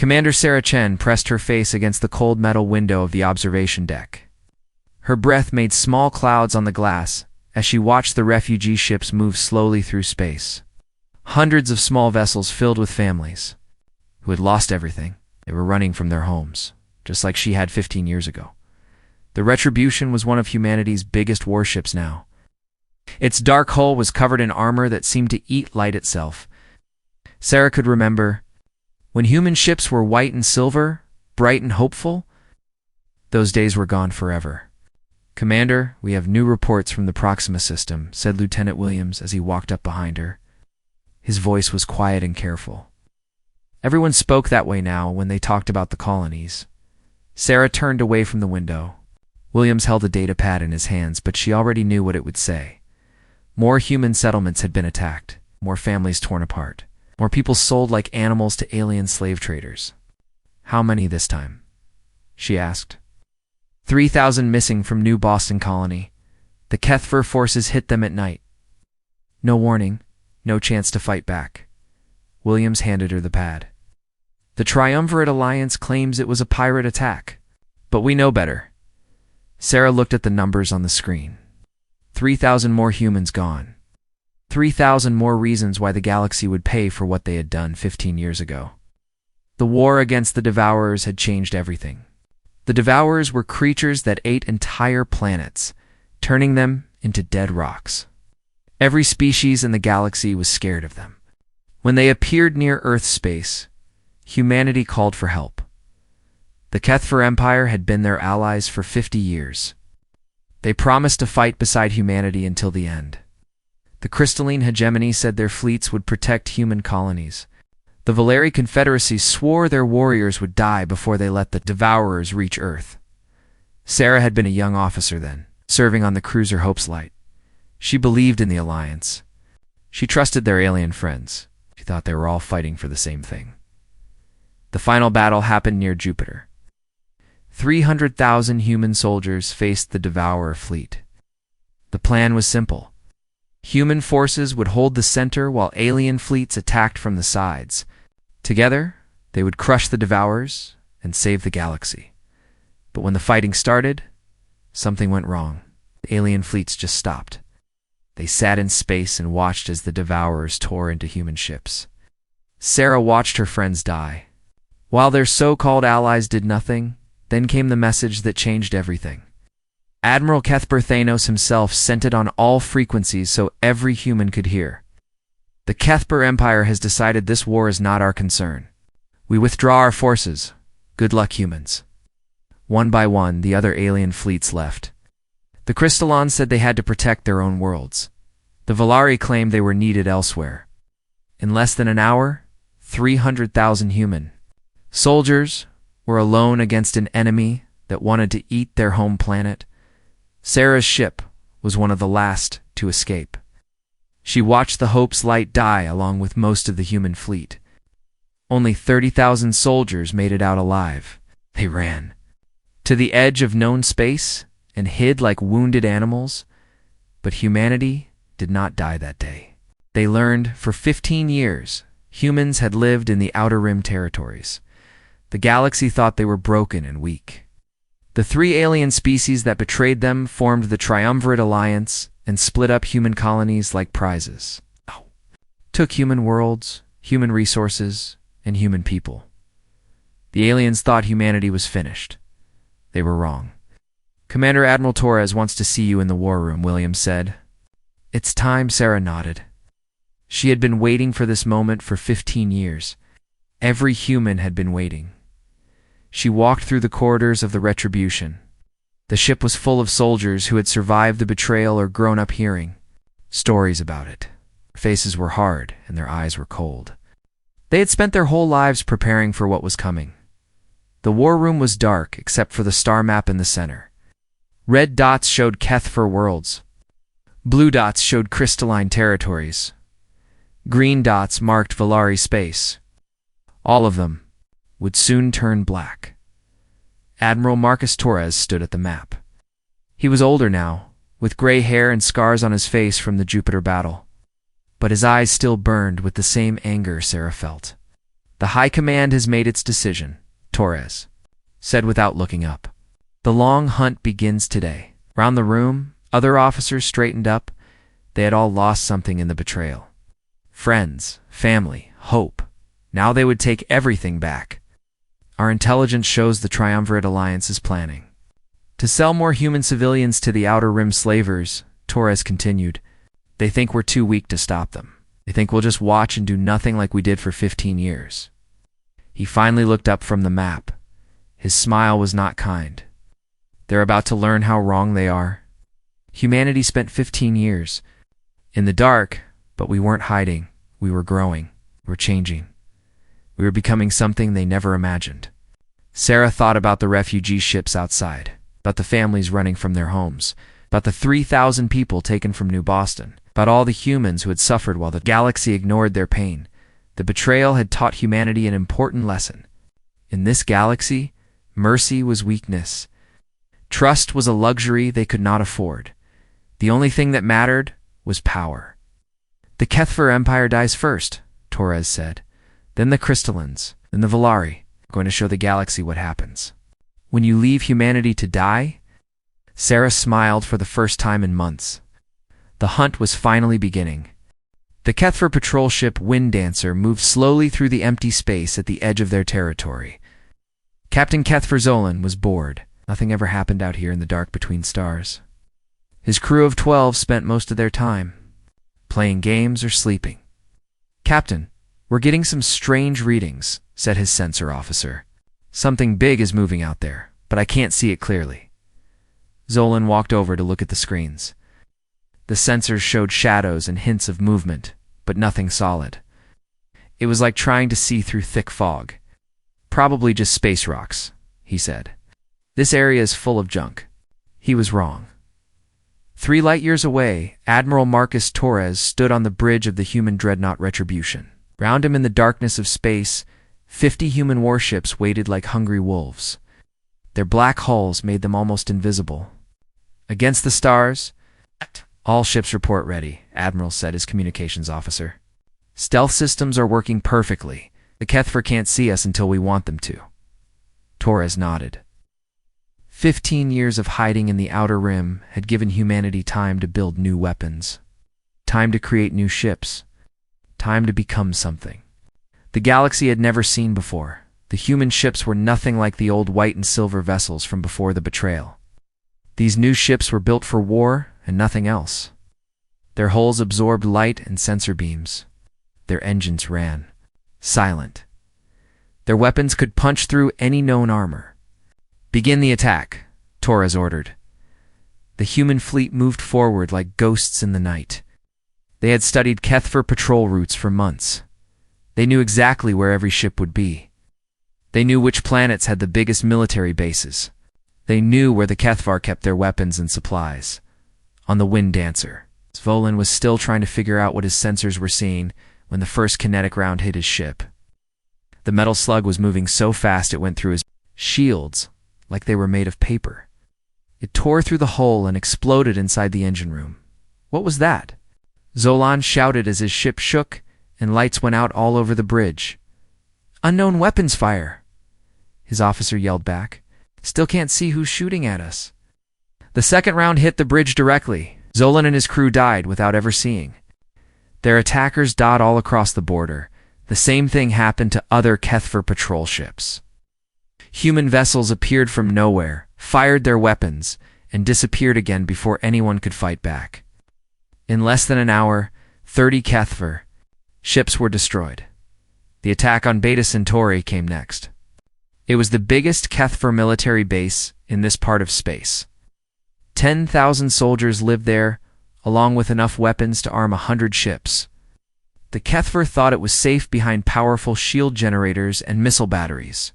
Commander Sarah Chen pressed her face against the cold metal window of the observation deck. Her breath made small clouds on the glass as she watched the refugee ships move slowly through space. Hundreds of small vessels filled with families who had lost everything. They were running from their homes, just like she had 15 years ago. The Retribution was one of humanity's biggest warships now. Its dark hull was covered in armor that seemed to eat light itself. Sarah could remember when human ships were white and silver, bright and hopeful. Those days were gone forever. "Commander, we have new reports from the Proxima system," said Lieutenant Williams as he walked up behind her. His voice was quiet and careful. Everyone spoke that way now when they talked about the colonies. Sarah turned away from the window. Williams held a data pad in his hands, but she already knew what it would say. More human settlements had been attacked, more families torn apart, more people sold like animals to alien slave traders. "How many this time?" she asked. 3,000 missing from New Boston Colony. The Kethver forces hit them at night. No warning, no chance to fight back. Williams handed her the pad. "The Triumvirate Alliance claims it was a pirate attack, but we know better." Sarah looked at the numbers on the screen. 3,000 more humans gone. 3,000 more reasons why the galaxy would pay for what they had done 15 years ago. The war against the Devourers had changed everything. The Devourers were creatures that ate entire planets, turning them into dead rocks. Every species in the galaxy was scared of them. When they appeared near Earth space, humanity called for help. The Kethver Empire had been their allies for 50 years. They promised to fight beside humanity until the end. The Crystalline Hegemony said their fleets would protect human colonies. The Valeri Confederacy swore their warriors would die before they let the Devourers reach Earth. Sarah had been a young officer then, serving on the cruiser Hope's Light. She believed in the Alliance. She trusted their alien friends. She thought they were all fighting for the same thing. The final battle happened near Jupiter. 300,000 human soldiers faced the Devourer fleet. The plan was simple. Human forces would hold the center while alien fleets attacked from the sides. Together, they would crush the Devourers and save the galaxy. But when the fighting started, something went wrong. The alien fleets just stopped. They sat in space and watched as the Devourers tore into human ships. Sarah watched her friends die. While their so-called allies did nothing, then came the message that changed everything. Admiral Cuthbert Thanos himself sent it on all frequencies so every human could hear. "The Kethver Empire has decided this war is not our concern. We withdraw our forces. Good luck, humans." One by one, the other alien fleets left. The Crystallons said they had to protect their own worlds. The Valari claimed they were needed elsewhere. In less than an hour, 300,000 human soldiers were alone against an enemy that wanted to eat their home planet. Sarah's ship was one of the last to escape. She watched the Hope's Light die along with most of the human fleet. Only 30,000 soldiers made it out alive. They ran to the edge of known space and hid like wounded animals. But humanity did not die that day. They learned for 15 years humans had lived in the Outer Rim territories. The galaxy thought they were broken and weak. The three alien species that betrayed them formed the Triumvirate Alliance and split up human colonies like prizes. Took human worlds, human resources, and human people. The aliens thought humanity was finished. They were wrong. "Commander Admiral Torres wants to see you in the war room," Williams said. "It's time," Sarah nodded. She had been waiting for this moment for 15 years. Every human had been waiting. She walked through the corridors of the Retribution. The ship was full of soldiers who had survived the betrayal or grown up hearing stories about it. Their faces were hard and their eyes were cold. They had spent their whole lives preparing for what was coming. The war room was dark except for the star map in the center. Red dots showed Kethver worlds. Blue dots showed crystalline territories. Green dots marked Valari space. All of them would soon turn black. Admiral Marcus Torres stood at the map. He was older now, with gray hair and scars on his face from the Jupiter battle. But his eyes still burned with the same anger Sarah felt. The High Command has made its decision, Torres said without looking up. The long hunt begins today. Round the room, other officers straightened up. They had all lost something in the betrayal. Friends, family, hope. Now they would take everything back. Our intelligence shows the Triumvirate Alliance is planning to sell more human civilians to the Outer Rim slavers, Torres continued. They think we're too weak to stop them. They think we'll just watch and do nothing like we did for 15 years. He finally looked up from the map. His smile was not kind. They're about to learn how wrong they are. Humanity spent 15 years in the dark, but we weren't hiding. We were growing. We were changing. We were becoming something they never imagined. Sarah thought about the refugee ships outside, about the families running from their homes, about the 3,000 people taken from New Boston, about all the humans who had suffered while the galaxy ignored their pain. The betrayal had taught humanity an important lesson. In this galaxy, mercy was weakness. Trust was a luxury they could not afford. The only thing that mattered was power. The Kethver Empire dies first, Torres said. Then the Crystallans, then the Volari, going to show the galaxy what happens. When you leave humanity to die? Sarah smiled for the first time in months. The hunt was finally beginning. The Kethver patrol ship Wind Dancer moved slowly through the empty space at the edge of their territory. Captain Kethver Zolan was bored. Nothing ever happened out here in the dark between stars. His crew of 12 spent most of their time playing games or sleeping. Captain, we're getting some strange readings, said his sensor officer. Something big is moving out there, but I can't see it clearly. Zolan walked over to look at the screens. The sensors showed shadows and hints of movement, but nothing solid. It was like trying to see through thick fog. Probably just space rocks, he said. This area is full of junk. He was wrong. 3 light years away, Admiral Marcus Torres stood on the bridge of the human dreadnought Retribution. Round him in the darkness of space, 50 human warships waited like hungry wolves. Their black hulls made them almost invisible. Against the stars, all ships report ready, Admiral said as communications officer. Stealth systems are working perfectly. The Kethver can't see us until we want them to. Torres nodded. 15 years of hiding in the Outer Rim had given humanity time to build new weapons, time to create new ships, time to become something. The galaxy had never seen before. The human ships were nothing like the old white and silver vessels from before the betrayal. These new ships were built for war and nothing else. Their hulls absorbed light and sensor beams. Their engines ran, silent. Their weapons could punch through any known armor. Begin the attack, Torres ordered. The human fleet moved forward like ghosts in the night. They had studied Kethver patrol routes for months. They knew exactly where every ship would be. They knew which planets had the biggest military bases. They knew where the Kethvar kept their weapons and supplies. On the Wind Dancer, Zvolan was still trying to figure out what his sensors were seeing when the first kinetic round hit his ship. The metal slug was moving so fast it went through his shields like they were made of paper. It tore through the hull and exploded inside the engine room. What was that? Zolan shouted as his ship shook and lights went out all over the bridge. Unknown weapons fire! His officer yelled back. Still can't see who's shooting at us. The second round hit the bridge directly. Zolan and his crew died without ever seeing. Their attackers died all across the border. The same thing happened to other Kethver patrol ships. Human vessels appeared from nowhere, fired their weapons, and disappeared again before anyone could fight back. In less than an hour, 30 Kethver ships were destroyed. The attack on Beta Centauri came next. It was the biggest Kethver military base in this part of space. 10,000 soldiers lived there, along with enough weapons to arm 100 ships. The Kethver thought it was safe behind powerful shield generators and missile batteries.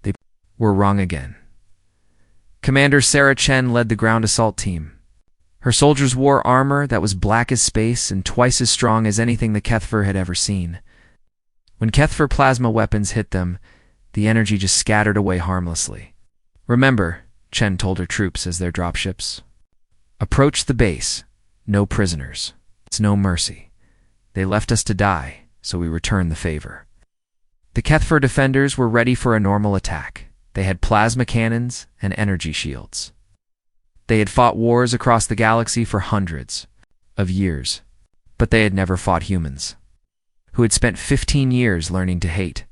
They were wrong again. Commander Sarah Chen led the ground assault team. Her soldiers wore armor that was black as space and twice as strong as anything the Kethver had ever seen. When Kethver plasma weapons hit them, the energy just scattered away harmlessly. Remember, Chen told her troops as their dropships. Approach the base. No prisoners. It's no mercy. They left us to die, so we return the favor. The Kethfer defenders were ready for a normal attack. They had plasma cannons and energy shields. They had fought wars across the galaxy for hundreds of years, but they had never fought humans, who had spent 15 years learning to hate.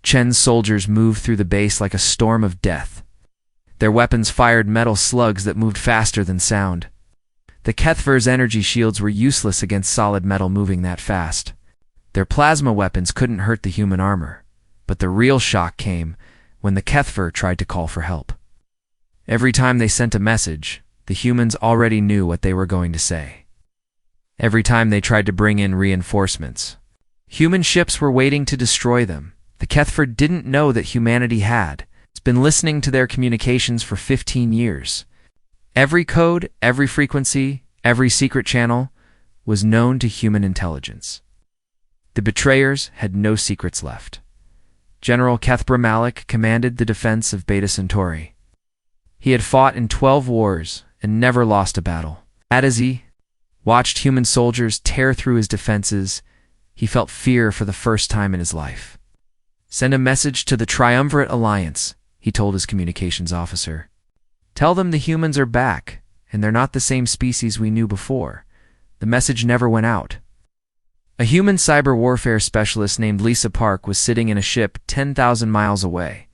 Chen's soldiers moved through the base like a storm of death. Their weapons fired metal slugs that moved faster than sound. The Kethfer's energy shields were useless against solid metal moving that fast. Their plasma weapons couldn't hurt the human armor, but the real shock came when the Kethfer tried to call for help. Every time they sent a message, the humans already knew what they were going to say. Every time they tried to bring in reinforcements, human ships were waiting to destroy them. The Kethfer didn't know that humanity had. It's been listening to their communications for 15 years. Every code, every frequency, every secret channel was known to human intelligence. The betrayers had no secrets left. General Kethbra Malik commanded the defense of Beta Centauri. He had fought in 12 wars and never lost a battle. As he watched human soldiers tear through his defenses, he felt fear for the first time in his life. "Send a message to the Triumvirate Alliance," he told his communications officer. "Tell them the humans are back, and they're not the same species we knew before." The message never went out. A human cyber warfare specialist named Lisa Park was sitting in a ship 10,000 miles away,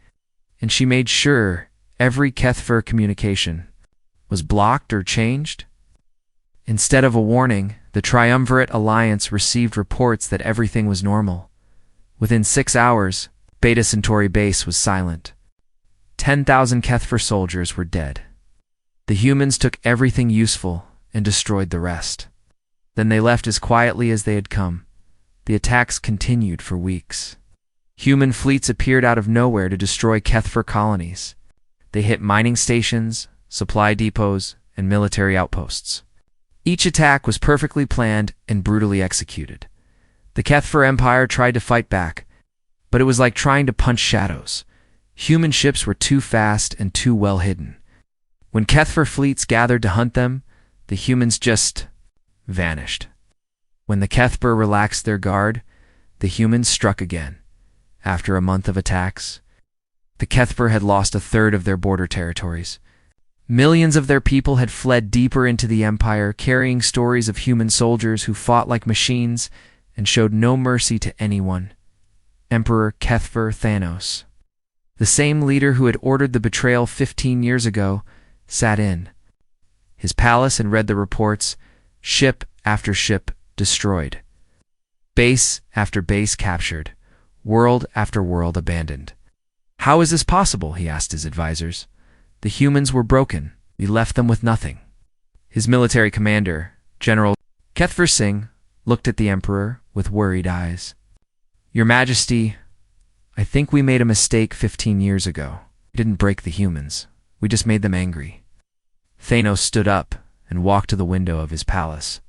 and she made sure every Kethfer communication was blocked or changed. Instead of a warning, the Triumvirate Alliance received reports that everything was normal. Within 6 hours, Beta Centauri base was silent. 10,000 Kethfer soldiers were dead. The humans took everything useful and destroyed the rest. Then they left as quietly as they had come. The attacks continued for weeks. Human fleets appeared out of nowhere to destroy Kethfer colonies. They hit mining stations, supply depots, and military outposts. Each attack was perfectly planned and brutally executed. The Kethfer Empire tried to fight back, but it was like trying to punch shadows. Human ships were too fast and too well hidden. When Kethfer fleets gathered to hunt them, the humans just vanished. When the Kethfer relaxed their guard, the humans struck again. After a month of attacks, the Kethfer had lost a third of their border territories. Millions of their people had fled deeper into the Empire, carrying stories of human soldiers who fought like machines and showed no mercy to anyone. Emperor Kethfer Thanos, the same leader who had ordered the betrayal 15 years ago, sat in his palace and read the reports. Ship after ship destroyed. Base after base captured. World after world abandoned. "How is this possible?" he asked his advisors. "The humans were broken. We left them with nothing." His military commander, General Kethfer Singh, looked at the emperor with worried eyes. "Your Majesty, I think we made a mistake 15 years ago. We didn't break the humans. We just made them angry." Thanos stood up and walked to the window of his palace.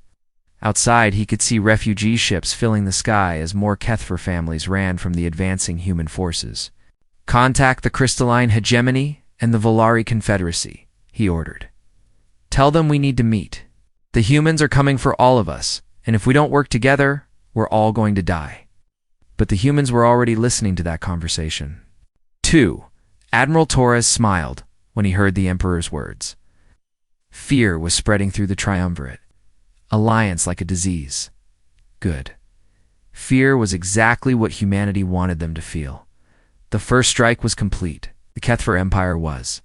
Outside, he could see refugee ships filling the sky as more Kethfer families ran from the advancing human forces. "Contact the Crystalline Hegemony and the Volari Confederacy," he ordered. "Tell them we need to meet. The humans are coming for all of us, and if we don't work together, we're all going to die." But the humans were already listening to that conversation. 2. Admiral Torres smiled when he heard the Emperor's words. Fear was spreading through the Triumvirate. Alliance like a disease. Good. Fear was exactly what humanity wanted them to feel. The first strike was complete. The Kethfer Empire was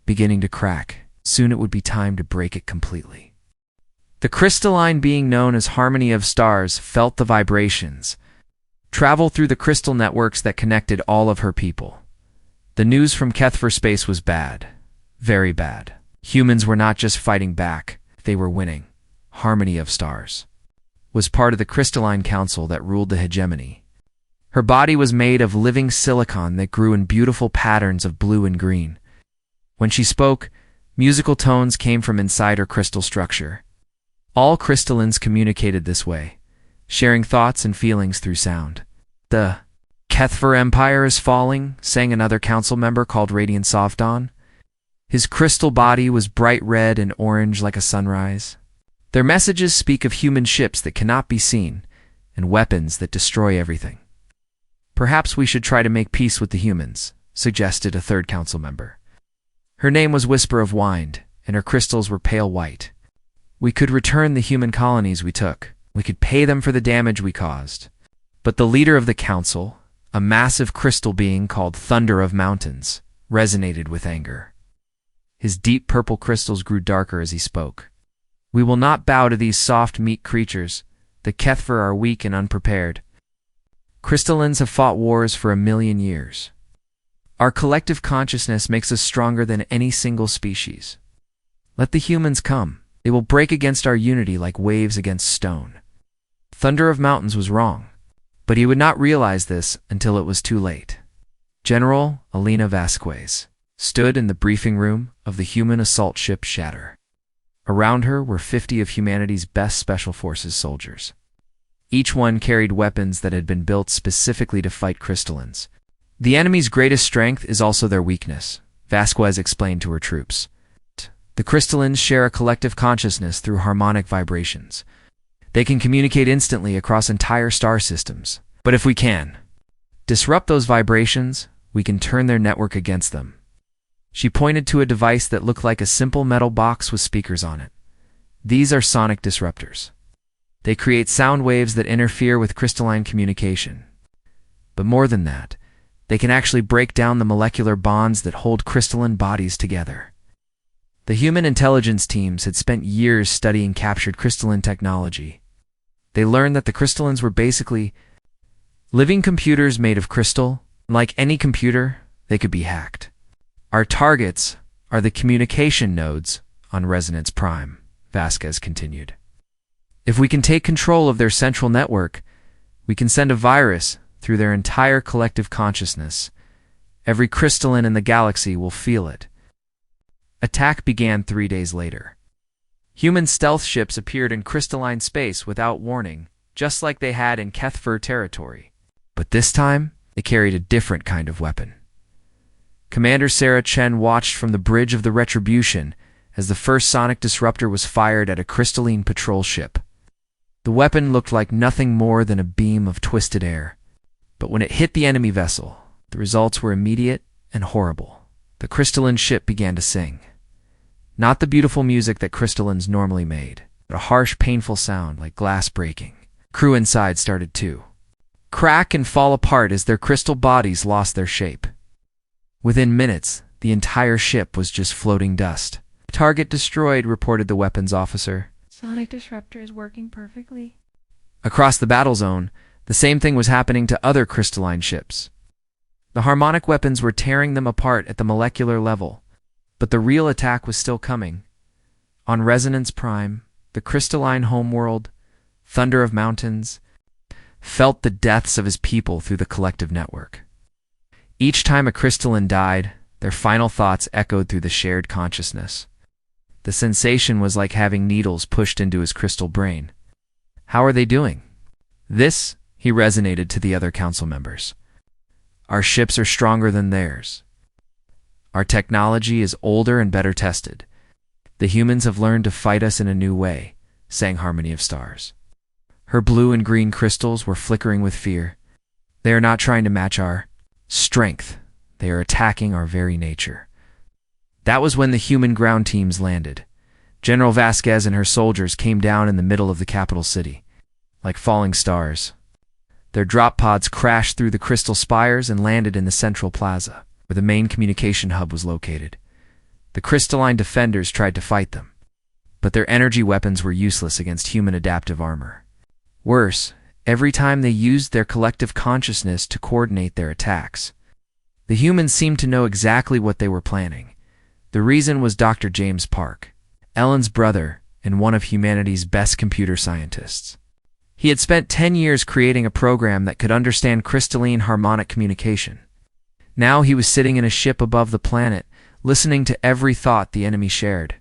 beginning to crack. Soon it would be time to break it completely. The crystalline being known as Harmony of Stars felt the vibrations travel through the crystal networks that connected all of her people. The news from Kethfer space was bad. Very bad. Humans were not just fighting back, they were winning. Harmony of Stars was part of the crystalline council that ruled the hegemony. Her body was made of living silicon that grew in beautiful patterns of blue and green. When she spoke, musical tones came from inside her crystal structure. All crystallines communicated this way, sharing thoughts and feelings through sound. "The Kethfer Empire is falling," sang another council member called Radiant Sovdan. His crystal body was bright red and orange like a sunrise. Their messages speak of human ships that cannot be seen and weapons that destroy everything. Perhaps we should try to make peace with the humans, suggested a third council member. Her name was Whisper of Wind, and her crystals were pale white. We could return the human colonies we took. We could pay them for the damage we caused. But the leader of the council, a massive crystal being called Thunder of Mountains, resonated with anger. His deep purple crystals grew darker as he spoke. We will not bow to these soft meat creatures. The Kethver are weak and unprepared. Crystallines have fought wars for 1,000,000 years. Our collective consciousness makes us stronger than any single species. Let the humans come. They will break against our unity like waves against stone. Thunder of Mountains was wrong, but he would not realize this until it was too late. General Elena Vasquez stood in the briefing room of the human assault ship Shatter. Around her were 50 of humanity's best Special Forces soldiers. Each one carried weapons that had been built specifically to fight crystallines. The enemy's greatest strength is also their weakness, Vasquez explained to her troops. The crystallines share a collective consciousness through harmonic vibrations. They can communicate instantly across entire star systems. But if we can disrupt those vibrations, we can turn their network against them. She pointed to a device that looked like a simple metal box with speakers on it. These are sonic disruptors. They create sound waves that interfere with crystalline communication. But more than that, they can actually break down the molecular bonds that hold crystalline bodies together. The human intelligence teams had spent years studying captured crystalline technology. They learned that the crystallines were basically living computers made of crystal. Like any computer, they could be hacked. Our targets are the communication nodes on Resonance Prime, Vasquez continued. If we can take control of their central network, we can send a virus through their entire collective consciousness. Every crystalline in the galaxy will feel it. Attack began 3 days later. Human stealth ships appeared in crystalline space without warning, just like they had in Kethver territory. But this time, they carried a different kind of weapon. Commander Sarah Chen watched from the bridge of the Retribution as the first sonic disruptor was fired at a crystalline patrol ship. The weapon looked like nothing more than a beam of twisted air. But when it hit the enemy vessel, the results were immediate and horrible. The crystalline ship began to sing. Not the beautiful music that crystallines normally made, but a harsh, painful sound like glass breaking. Crew inside started to crack and fall apart as their crystal bodies lost their shape. Within minutes, the entire ship was just floating dust. Target destroyed, reported the weapons officer. Sonic disruptor is working perfectly. Across the battle zone, the same thing was happening to other crystalline ships. The harmonic weapons were tearing them apart at the molecular level, but the real attack was still coming. On Resonance Prime, the crystalline homeworld, Thunder of Mountains, felt the deaths of his people through the collective network. Each time a crystalline died, their final thoughts echoed through the shared consciousness. The sensation was like having needles pushed into his crystal brain. How are they doing? This, he resonated to the other council members. Our ships are stronger than theirs. Our technology is older and better tested. The humans have learned to fight us in a new way, sang Harmony of Stars. Her blue and green crystals were flickering with fear. They are not trying to match our strength. They are attacking our very nature. That was when the human ground teams landed. General Vasquez and her soldiers came down in the middle of the capital city, like falling stars. Their drop pods crashed through the crystal spires and landed in the central plaza, where the main communication hub was located. The crystalline defenders tried to fight them, but their energy weapons were useless against human adaptive armor. Worse, every time they used their collective consciousness to coordinate their attacks, the humans seemed to know exactly what they were planning. The reason was Dr. James Park, Ellen's brother and one of humanity's best computer scientists. He had spent 10 years creating a program that could understand crystalline harmonic communication. Now he was sitting in a ship above the planet, listening to every thought the enemy shared.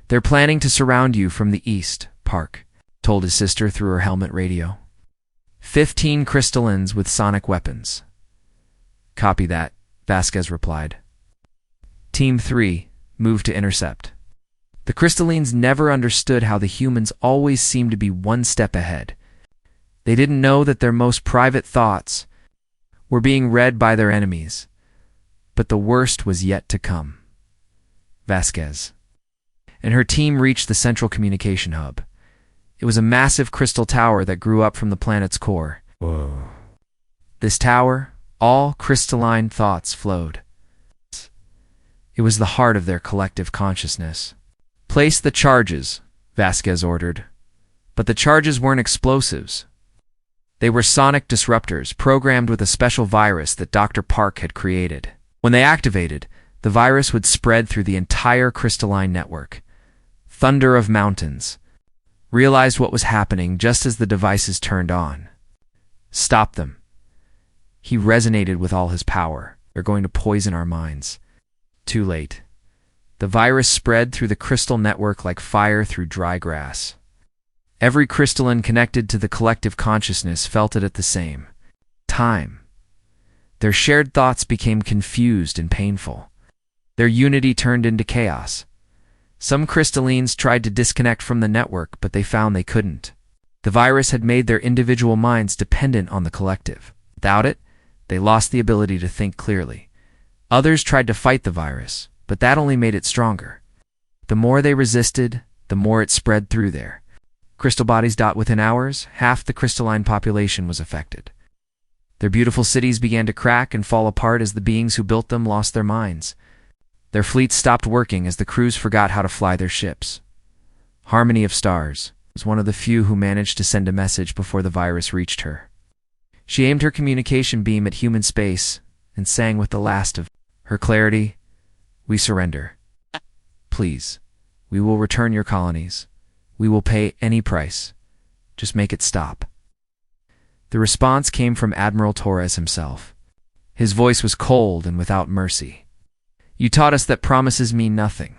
"They're planning to surround you from the east," Park told his sister through her helmet radio. 15 crystallines with sonic weapons. "Copy that," Vasquez replied. Team 3 moved to intercept. The crystallines never understood how the humans always seemed to be one step ahead. They didn't know that their most private thoughts were being read by their enemies. But the worst was yet to come. Vasquez and her team reached the central communication hub. It was a massive crystal tower that grew up from the planet's core. Whoa. This tower, all crystalline thoughts flowed. It was the heart of their collective consciousness. Place the charges, Vasquez ordered. But the charges weren't explosives. They were sonic disruptors programmed with a special virus that Dr. Park had created. When they activated, the virus would spread through the entire crystalline network. Thunder of Mountains realized what was happening just as the devices turned on. Stop them. He resonated with all his power. They're going to poison our minds. Too late. The virus spread through the crystal network like fire through dry grass. Every crystalline connected to the collective consciousness felt it at the same time. Their shared thoughts became confused and painful. Their unity turned into chaos. Some crystallines tried to disconnect from the network, but they found they couldn't. The virus had made their individual minds dependent on the collective. Without it, they lost the ability to think clearly. Others tried to fight the virus, but that only made it stronger. The more they resisted, the more it spread through there. Crystal bodies. Within hours, half the crystalline population was affected. Their beautiful cities began to crack and fall apart as the beings who built them lost their minds. Their fleets stopped working as the crews forgot how to fly their ships. Harmony of Stars was one of the few who managed to send a message before the virus reached her. She aimed her communication beam at human space and sang with the last of her clarity, "We surrender. Please, we will return your colonies. We will pay any price. Just make it stop." The response came from Admiral Torres himself. His voice was cold and without mercy. "You taught us that promises mean nothing.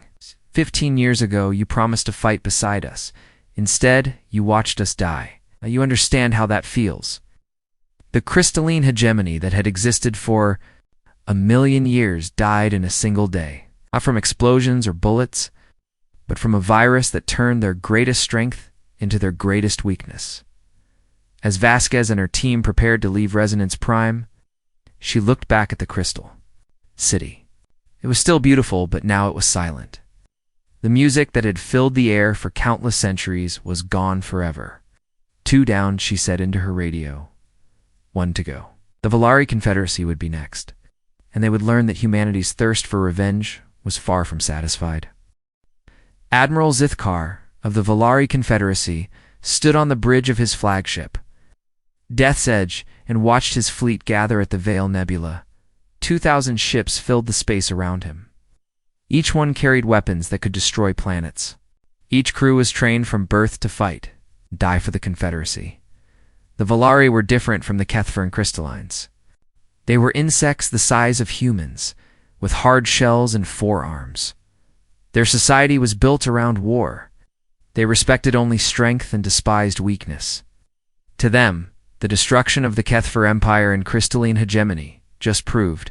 15 years ago, you promised to fight beside us. Instead, you watched us die. Now you understand how that feels." The crystalline hegemony that had existed for 1,000,000 years died in a single day, not from explosions or bullets, but from a virus that turned their greatest strength into their greatest weakness. As Vasquez and her team prepared to leave Resonance Prime, she looked back at the crystal city. It was still beautiful, but now it was silent. The music that had filled the air for countless centuries was gone forever. 2 down, she said into her radio. 1 to go. The Valari Confederacy would be next, and they would learn that humanity's thirst for revenge was far from satisfied. Admiral Zithkar of the Valari Confederacy stood on the bridge of his flagship, Death's Edge, and watched his fleet gather at the Veil Nebula. 2,000 ships filled the space around him. Each one carried weapons that could destroy planets. Each crew was trained from birth to fight, die for the Confederacy. The Valari were different from the Kethfer crystallines. They were insects the size of humans, with hard shells and forearms. Their society was built around war. They respected only strength and despised weakness. To them, the destruction of the Kethfer Empire and crystalline hegemony just proved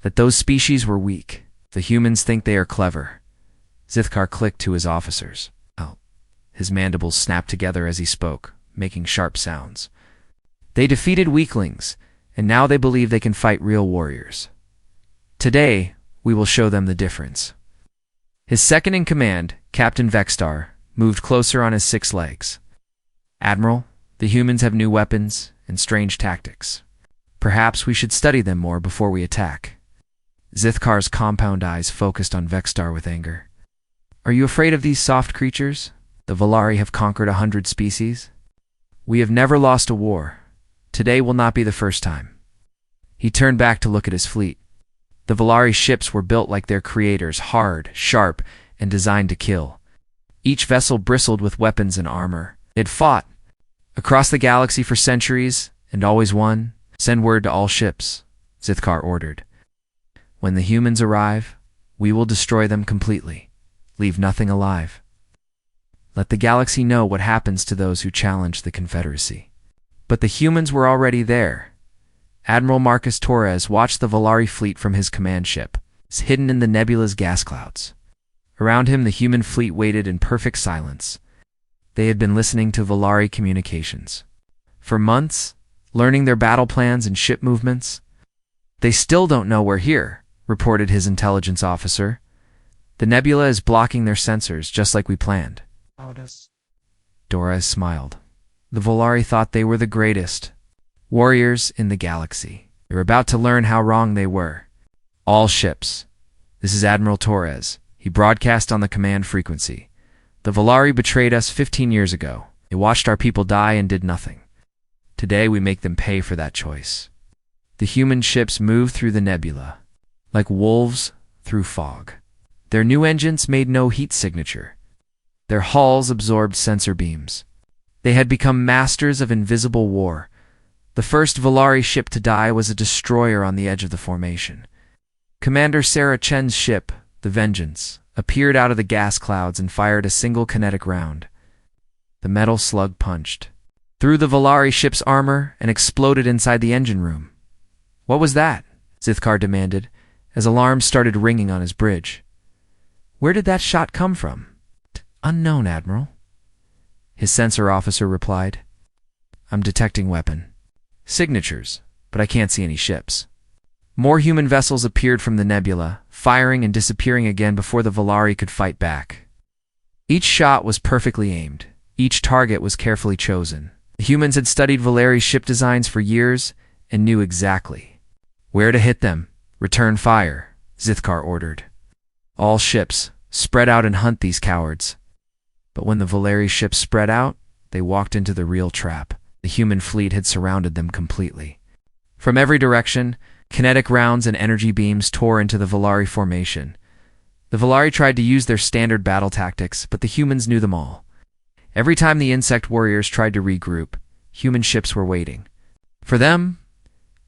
that those species were weak. The humans think they are clever. Zithkar clicked to his officers. His mandibles snapped together as he spoke, making sharp sounds. They defeated weaklings, and now they believe they can fight real warriors. Today, we will show them the difference. His second-in-command, Captain Vexstar, moved closer on his 6 legs. "Admiral, the humans have new weapons and strange tactics. Perhaps we should study them more before we attack." Zithkar's compound eyes focused on Vexstar with anger. "Are you afraid of these soft creatures? The Valari have conquered 100 species. We have never lost a war. Today will not be the first time." He turned back to look at his fleet. The Valari ships were built like their creators, hard, sharp, and designed to kill. Each vessel bristled with weapons and armor. It had fought across the galaxy for centuries and always won. "Send word to all ships," Zithkar ordered. "When the humans arrive, we will destroy them completely. Leave nothing alive. Let the galaxy know what happens to those who challenge the Confederacy." But the humans were already there. Admiral Marcus Torres watched the Valari fleet from his command ship, hidden in the nebula's gas clouds. Around him, the human fleet waited in perfect silence. They had been listening to Valari communications. For months, learning their battle plans and ship movements. They still don't know we're here, reported his intelligence officer. The nebula is blocking their sensors, just like we planned. Dora smiled. The Volari thought they were the greatest warriors in the galaxy. They were about to learn how wrong they were. All ships. This is Admiral Torres. He broadcast on the command frequency. The Volari betrayed us 15 years ago. They watched our people die and did nothing. Today we make them pay for that choice. The human ships moved through the nebula, like wolves through fog. Their new engines made no heat signature. Their hulls absorbed sensor beams. They had become masters of invisible war. The first Volari ship to die was a destroyer on the edge of the formation. Commander Sarah Chen's ship, the Vengeance, appeared out of the gas clouds and fired a single kinetic round. The metal slug punched through the Volari ship's armor and exploded inside the engine room. "What was that?" Zithkar demanded, as alarms started ringing on his bridge. "Where did that shot come from?" "Unknown, Admiral," his sensor officer replied. "I'm detecting weapon signatures, but I can't see any ships." More human vessels appeared from the nebula, firing and disappearing again before the Volari could fight back. Each shot was perfectly aimed. Each target was carefully chosen. The humans had studied Volari's ship designs for years and knew exactly where to hit them. "Return fire," Zithkar ordered. "All ships, spread out and hunt these cowards." But when the Volari ships spread out, they walked into the real trap. The human fleet had surrounded them completely. From every direction, kinetic rounds and energy beams tore into the Volari formation. The Volari tried to use their standard battle tactics, but the humans knew them all. Every time the insect warriors tried to regroup, human ships were waiting. For them,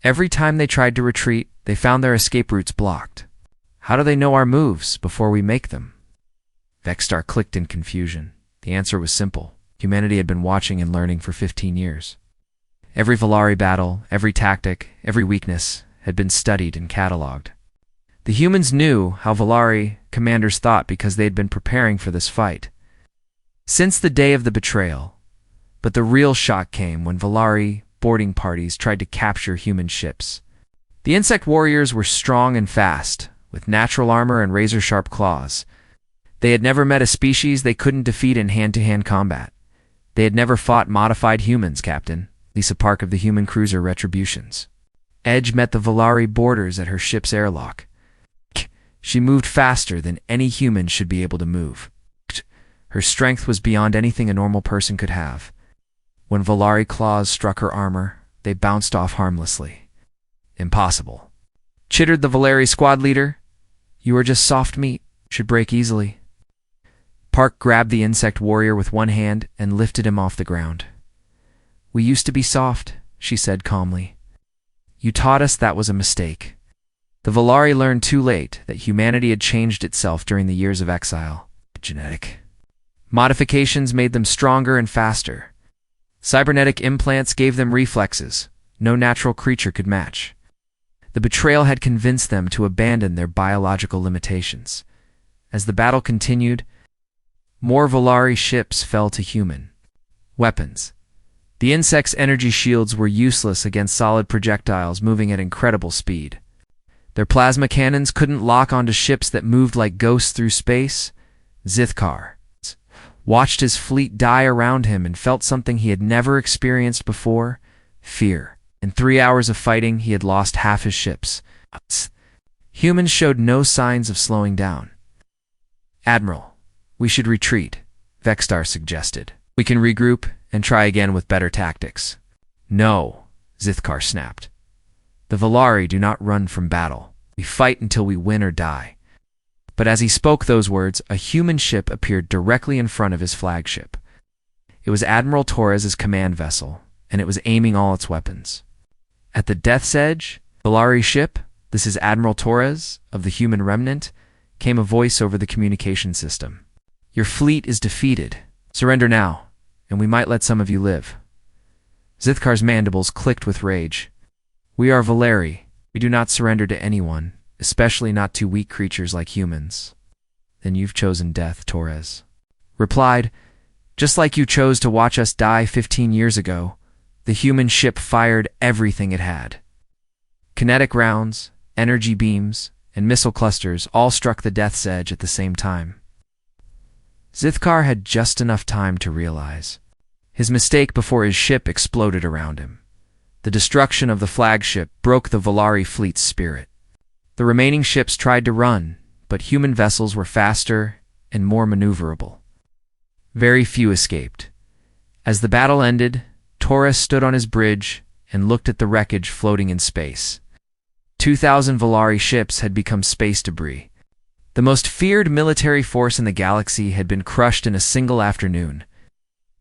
every time they tried to retreat, they found their escape routes blocked. "How do they know our moves before we make them?" Vexstar clicked in confusion. The answer was simple. Humanity had been watching and learning for 15 years. Every Volari battle, every tactic, every weakness had been studied and cataloged. The humans knew how Volari commanders thought because they had been preparing for this fight since the day of the betrayal. But the real shock came when Volari boarding parties tried to capture human ships. The insect warriors were strong and fast, with natural armor and razor-sharp claws. They had never met a species they couldn't defeat in hand-to-hand combat. They had never fought modified humans, Captain. Lisa Park of the human cruiser Retributions. Edge met the Volari boarders at her ship's airlock. She moved faster than any human should be able to move. Her strength was beyond anything a normal person could have. When Volari claws struck her armor, they bounced off harmlessly. "Impossible," chittered the Volari squad leader. "You are just soft meat, should break easily." Park grabbed the insect warrior with one hand and lifted him off the ground. "We used to be soft," she said calmly. "You taught us that was a mistake." The Volari learned too late that humanity had changed itself during the years of exile. Genetic modifications made them stronger and faster. Cybernetic implants gave them reflexes no natural creature could match. The betrayal had convinced them to abandon their biological limitations. As the battle continued, more Volari ships fell to human weapons. The insects' energy shields were useless against solid projectiles moving at incredible speed. Their plasma cannons couldn't lock onto ships that moved like ghosts through space. Zithkar watched his fleet die around him and felt something he had never experienced before: fear. In 3 hours of fighting, he had lost half his ships. Humans showed no signs of slowing down. "Admiral, we should retreat," Vexstar suggested. "We can regroup and try again with better tactics." "No," Zithkar snapped. "The Volari do not run from battle. We fight until we win or die." But as he spoke those words, a human ship appeared directly in front of his flagship. It was Admiral Torres' command vessel, and it was aiming all its weapons. At the death's edge, Volari ship, "This is Admiral Torres of the human remnant," came a voice over the communication system. "Your fleet is defeated. Surrender now, and we might let some of you live." Zithkar's mandibles clicked with rage. "We are Volari. We do not surrender to anyone, especially not to weak creatures like humans." "Then you've chosen death," Torres replied. "Just like you chose to watch us die 15 years ago. The human ship fired everything it had. Kinetic rounds, energy beams, and missile clusters all struck the death's edge at the same time. Zithkar had just enough time to realize his mistake before his ship exploded around him. The destruction of the flagship broke the Volari fleet's spirit. The remaining ships tried to run, but human vessels were faster and more maneuverable. Very few escaped. As the battle ended, Taurus stood on his bridge and looked at the wreckage floating in space. 2,000 Volari ships had become space debris. The most feared military force in the galaxy had been crushed in a single afternoon.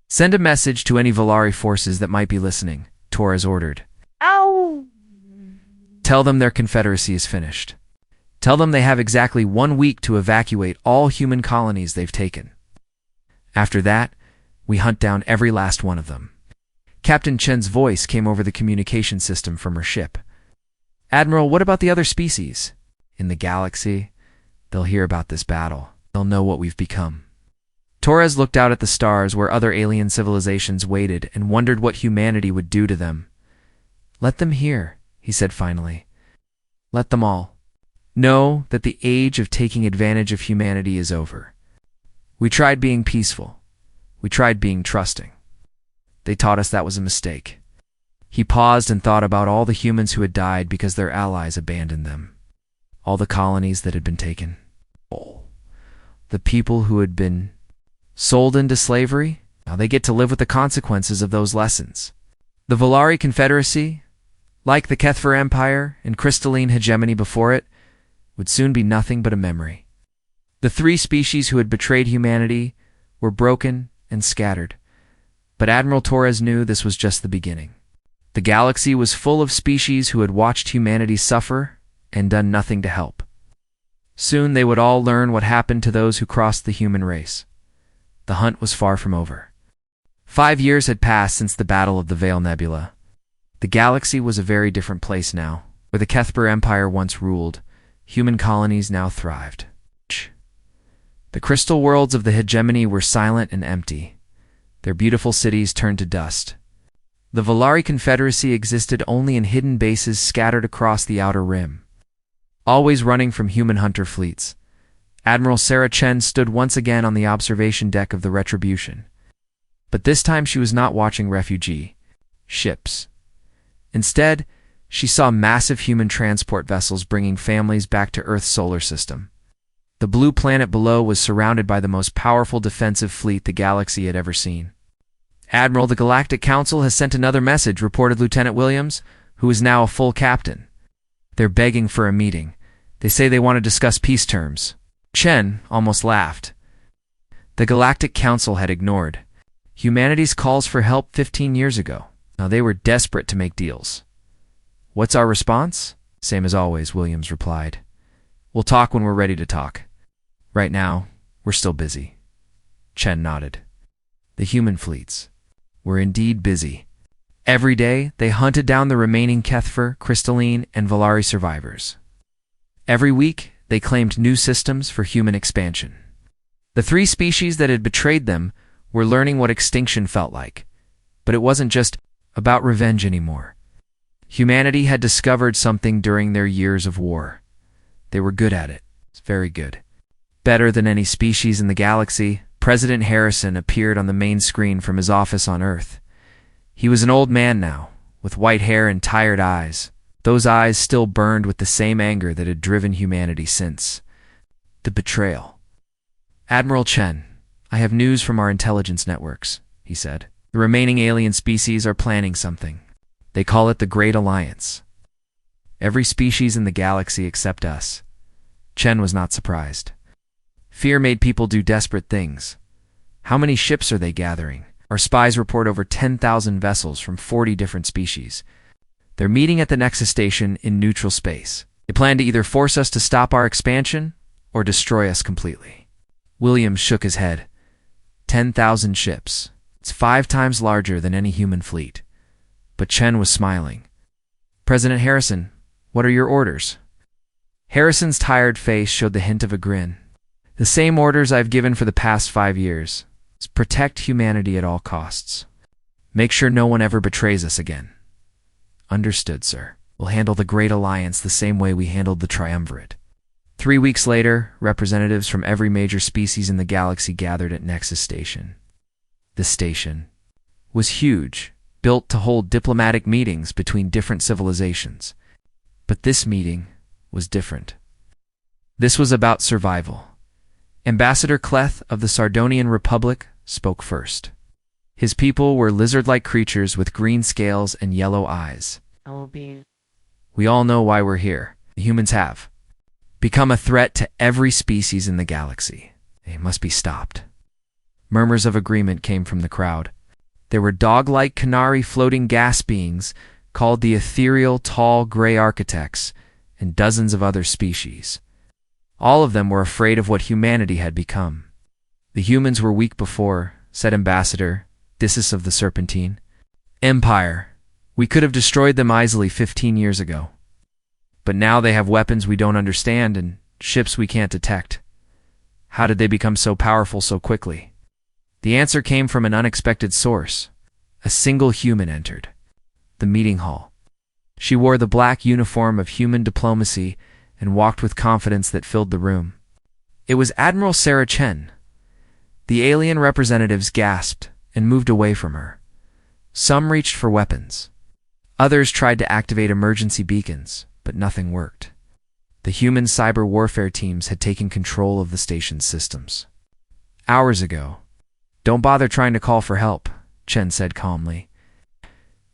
"Send a message to any Volari forces that might be listening," Taurus ordered. Ow! "Tell them their confederacy is finished. Tell them they have exactly 1 week to evacuate all human colonies they've taken. After that, we hunt down every last one of them." Captain Chen's voice came over the communication system from her ship. "Admiral, what about the other species? In the galaxy, they'll hear about this battle. They'll know what we've become." Torres looked out at the stars where other alien civilizations waited and wondered what humanity would do to them. "Let them hear," he said finally. "Let them all know that the age of taking advantage of humanity is over. We tried being peaceful. We tried being trusting. They taught us that was a mistake." He paused and thought about all the humans who had died because their allies abandoned them. All the colonies that had been taken. The people who had been sold into slavery, now they get to live with the consequences of those lessons. The Volari Confederacy, like the Kethver Empire and crystalline hegemony before it, would soon be nothing but a memory. The 3 species who had betrayed humanity were broken and scattered, but Admiral Torres knew this was just the beginning. The galaxy was full of species who had watched humanity suffer and done nothing to help. Soon they would all learn what happened to those who crossed the human race. The hunt was far from over. 5 years had passed since the Battle of the Veil Nebula. The galaxy was a very different place now. Where the Kethber Empire once ruled, human colonies now thrived. The crystal worlds of the hegemony were silent and empty. Their beautiful cities turned to dust. The Volari Confederacy existed only in hidden bases scattered across the outer rim. Always running from human hunter fleets, Admiral Sarah Chen stood once again on the observation deck of the Retribution. But this time she was not watching refugee ships. Instead, she saw massive human transport vessels bringing families back to Earth's solar system. The blue planet below was surrounded by the most powerful defensive fleet the galaxy had ever seen. "Admiral, the Galactic Council has sent another message," reported Lieutenant Williams, who is now a full captain. "They're begging for a meeting. They say they want to discuss peace terms." Chen almost laughed. The Galactic Council had ignored humanity's calls for help 15 years ago. Now they were desperate to make deals. "What's our response?" "Same as always," Williams replied. "We'll talk when we're ready to talk. Right now, we're still busy." Chen nodded. The human fleets were indeed busy. Every day, they hunted down the remaining Kethver, crystalline, and Volari survivors. Every week, they claimed new systems for human expansion. The 3 species that had betrayed them were learning what extinction felt like. But it wasn't just about revenge anymore. Humanity had discovered something during their years of war. They were good at it. It's very good. Better than any species in the galaxy, President Harrison appeared on the main screen from his office on Earth. He was an old man now, with white hair and tired eyes. Those eyes still burned with the same anger that had driven humanity since the betrayal. "Admiral Chen, I have news from our intelligence networks," he said. "The remaining alien species are planning something. They call it the Great Alliance. Every species in the galaxy except us." Chen was not surprised. Fear made people do desperate things. "How many ships are they gathering?" "Our spies report over 10,000 vessels from 40 different species. They're meeting at the Nexus station in neutral space. They plan to either force us to stop our expansion or destroy us completely." Williams shook his head. 10,000 ships. It's 5 times larger than any human fleet. But Chen was smiling. "President Harrison, what are your orders?" Harrison's tired face showed the hint of a grin. "The same orders I've given for the past 5 years. Protect humanity at all costs. Make sure no one ever betrays us again. Understood, sir. We'll handle the Great Alliance the same way we handled the Triumvirate. 3 weeks later, representatives from every major species in the galaxy gathered at Nexus Station. The station was huge, built to hold diplomatic meetings between different civilizations. But this meeting was different. This was about survival. Ambassador Cleth of the Sardonian Republic spoke first. His people were lizard-like creatures with green scales and yellow eyes. We all know why we're here. The humans have become a threat to every species in the galaxy. They must be stopped. Murmurs of agreement came from the crowd. There were dog-like canary floating gas beings called the ethereal tall gray architects and dozens of other species. All of them were afraid of what humanity had become. The humans were weak before, said Ambassador Dissus of the Serpentine. Empire. We could have destroyed them easily 15 years ago. But now they have weapons we don't understand and ships we can't detect. How did they become so powerful so quickly? The answer came from an unexpected source. A single human entered the meeting hall. She wore the black uniform of human diplomacy and walked with confidence that filled the room. It was Admiral Sarah Chen. The alien representatives gasped and moved away from her. Some reached for weapons. Others tried to activate emergency beacons, but nothing worked. The human cyber warfare teams had taken control of the station's systems. Hours ago. Don't bother trying to call for help, Chen said calmly.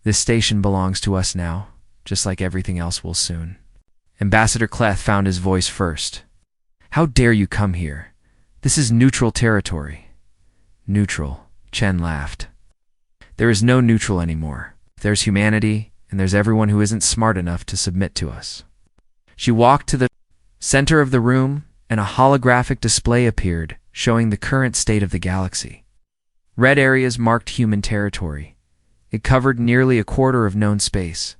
This station belongs to us now, just like everything else will soon. Ambassador Cleth found his voice first. How dare you come here? This is neutral territory. Neutral, Chen laughed. There is no neutral anymore. There's humanity, and there's everyone who isn't smart enough to submit to us. She walked to the center of the room, and a holographic display appeared, showing the current state of the galaxy. Red areas marked human territory. It covered nearly a quarter of known space.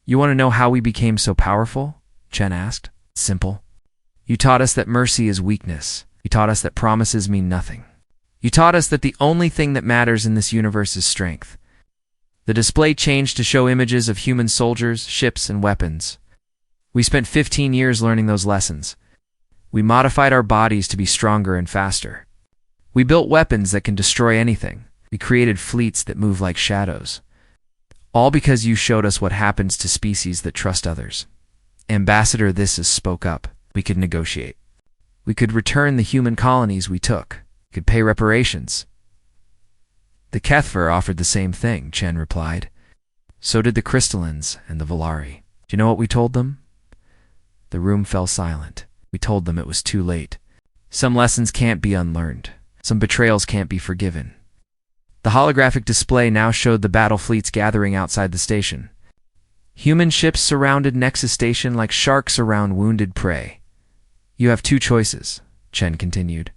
You want to know how we became so powerful? Chen asked. Simple. You taught us that mercy is weakness. You taught us that promises mean nothing. You taught us that the only thing that matters in this universe is strength. The display changed to show images of human soldiers, ships, and weapons. We spent 15 years learning those lessons. We modified our bodies to be stronger and faster. We built weapons that can destroy anything. We created fleets that move like shadows. All because you showed us what happens to species that trust others. Ambassador Dissus spoke up. We could negotiate. We could return the human colonies we took. We could pay reparations. The Kethver offered the same thing, Chen replied. So did the Crystallins and the Volari. Do you know what we told them? The room fell silent. We told them it was too late. Some lessons can't be unlearned. Some betrayals can't be forgiven. The holographic display now showed the battle fleets gathering outside the station. Human ships surrounded Nexus Station like sharks around wounded prey. You have two choices, Chen continued.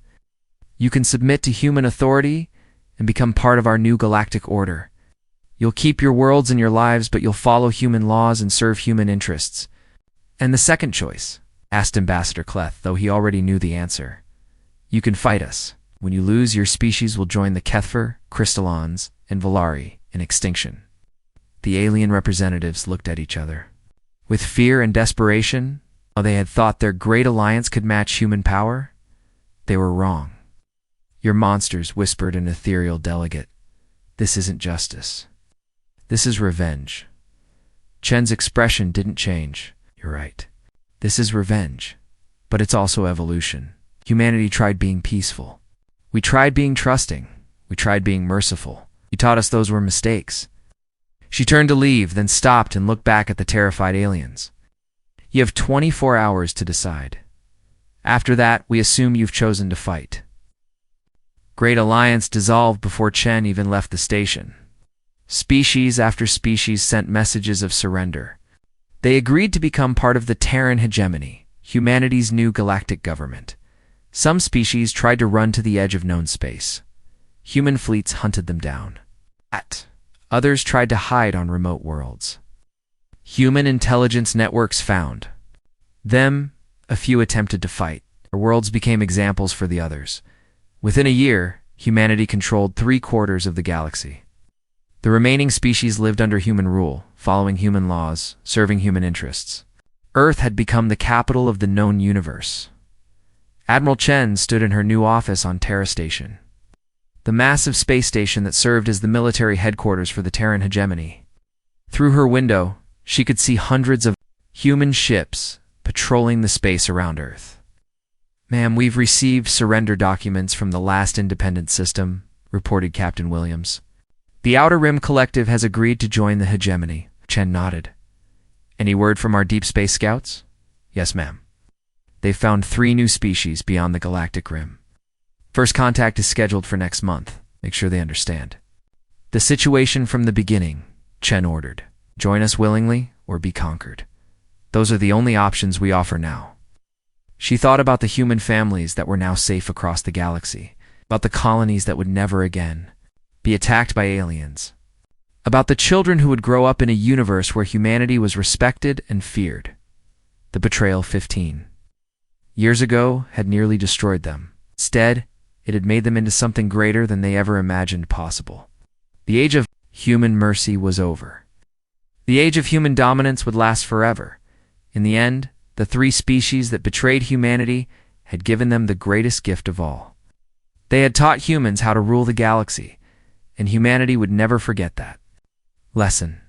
You can submit to human authority and become part of our new galactic order. You'll keep your worlds and your lives, but you'll follow human laws and serve human interests. And the second choice, asked Ambassador Cleth, though he already knew the answer. You can fight us. When you lose, your species will join the Kethver, Crystallons, and Volari in extinction. The alien representatives looked at each other. With fear and desperation, while they had thought their great alliance could match human power, they were wrong. Your monsters, whispered an ethereal delegate. This isn't justice. This is revenge. Chen's expression didn't change. You're right. This is revenge. But it's also evolution. Humanity tried being peaceful. We tried being trusting. We tried being merciful. You taught us those were mistakes. She turned to leave, then stopped and looked back at the terrified aliens. You have 24 hours to decide. After that, we assume you've chosen to fight. Great Alliance dissolved before Chen even left the station. Species after species sent messages of surrender. They agreed to become part of the Terran hegemony, humanity's new galactic government. Some species tried to run to the edge of known space. Human fleets hunted them down. Others tried to hide on remote worlds. Human intelligence networks found them. A few attempted to fight. Their worlds became examples for the others. Within a year, humanity controlled 3/4 of the galaxy. The remaining species lived under human rule, following human laws, serving human interests. Earth had become the capital of the known universe. Admiral Chen stood in her new office on Terra Station, the massive space station that served as the military headquarters for the Terran hegemony. Through her window, she could see hundreds of human ships patrolling the space around Earth. "Ma'am, we've received surrender documents from the last independent system," reported Captain Williams. "The Outer Rim Collective has agreed to join the hegemony." Chen nodded. "Any word from our deep space scouts?" "Yes, ma'am. They've found 3 new species beyond the Galactic Rim. First contact is scheduled for next month. Make sure they understand the situation from the beginning," Chen ordered. "Join us willingly or be conquered. Those are the only options we offer now." She thought about the human families that were now safe across the galaxy, about the colonies that would never again be attacked by aliens, about the children who would grow up in a universe where humanity was respected and feared. The betrayal 15 years ago had nearly destroyed them. Instead, it had made them into something greater than they ever imagined possible. The age of human mercy was over. The age of human dominance would last forever. In the end, the 3 species that betrayed humanity had given them the greatest gift of all. They had taught humans how to rule the galaxy, and humanity would never forget that lesson.